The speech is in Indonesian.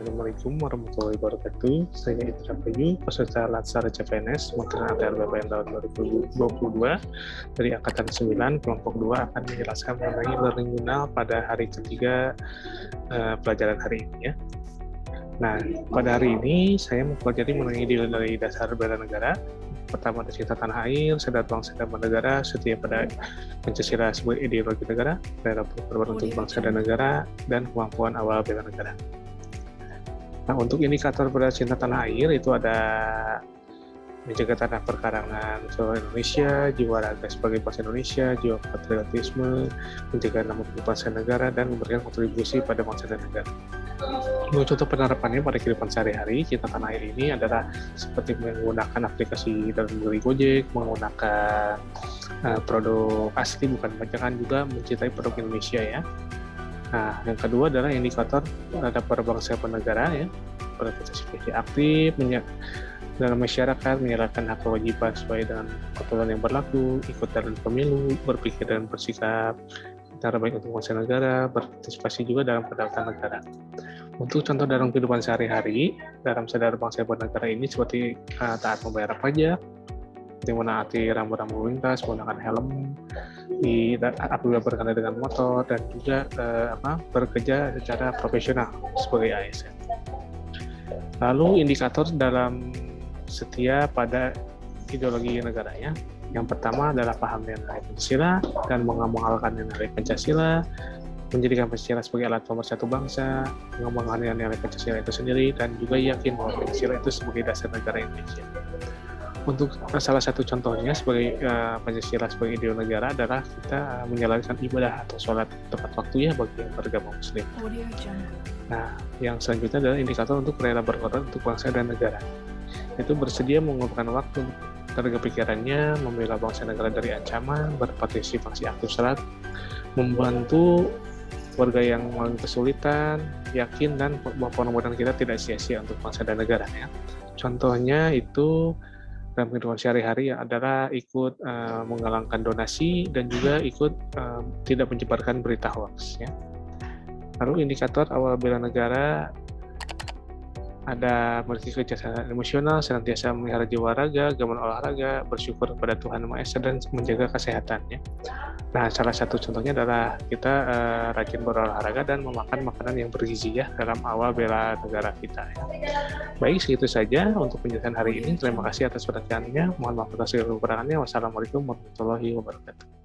Assalamualaikum warahmatullahi wabarakatuh. Saya Indra Bayu, peserta Latsar CPNS Kementerian ATR BPN tahun 2022 dari Angkatan 9, kelompok 2 akan menjelaskan mengenai learning journal pada hari ketiga pelajaran hari ini ya. Nah, pada hari ini saya mempelajari mengenai nilai dasar bela negara. Pertama, cinta tanah air, sadar bangsa dan bernegara, setia pada Pancasila sebagai ideologi negara, dalam berkorban untuk bangsa dan negara, dan kemampuan awal bela negara. Nah, untuk indikator pada cinta tanah air itu ada menjaga tanah perkarangan seluruh Indonesia, jiwa raga sebagai bangsa Indonesia, jiwa patriotisme, menjaga nama bangsa negara, dan memberikan kontribusi pada bangsa dan negara. Contoh penerapannya pada kehidupan sehari-hari, cinta tanah air ini adalah seperti menggunakan aplikasi dalam negeri Gojek, menggunakan produk asli bukan bajakan, juga mencintai produk Indonesia ya. Nah, yang kedua adalah indikator terhadap berbangsa dan negara ya, berpartisipasi aktif dalam masyarakat, menyerahkan hak kewajiban sesuai dengan aturan yang berlaku, ikut dalam pemilu, berpikir dan bersikap secara baik untuk bangsa negara, berpartisipasi juga dalam kedaulatan negara. Untuk contoh dalam kehidupan sehari-hari, dalam sadar bangsa dan negara ini seperti taat membayar pajak, menaati rambu-rambu lalu lintas, menggunakan helm apabila berkendara dengan motor, dan juga bekerja secara profesional sebagai ASN. Lalu indikator dalam setia pada ideologi negaranya. Yang pertama adalah paham nilai Pancasila dan mengamalkan nilai Pancasila, menjadikan Pancasila sebagai alat pemersatu bangsa, mengembangkan nilai Pancasila itu sendiri, dan juga yakin bahwa Pancasila itu sebagai dasar negara Indonesia. Untuk salah satu contohnya sebagai Pancasila sebagai ideologi negara adalah kita menjalankan ibadah atau sholat tepat waktu ya bagi yang beragama Muslim. Nah, yang selanjutnya adalah indikator untuk rela berkorban untuk bangsa dan negara. Itu bersedia mengorbankan waktu, tenaga pikirannya, membela bangsa negara dari ancaman, berpartisipasi aktif salat, membantu warga yang mengalami kesulitan, yakin dan bahwa pengorbanan kita tidak sia-sia untuk bangsa dan negara ya. Contohnya itu dalam kehidupan sehari-hari adalah ikut menggalangkan donasi dan juga ikut tidak menyebarkan berita hoax ya. Lalu indikator awal bela negara ada memiliki kecerdasan emosional, senantiasa memelihara jiwa raga, gemar olahraga, bersyukur kepada Tuhan Yang Maha Esa, dan menjaga kesehatannya. Nah, salah satu contohnya adalah kita rajin berolahraga dan memakan makanan yang bergizi ya dalam awal bela negara kita. Ya. Baik, segitu saja untuk penjelasan hari ini. Terima kasih atas perhatiannya. Mohon maaf atas segala kekurangannya. Wassalamualaikum warahmatullahi wabarakatuh.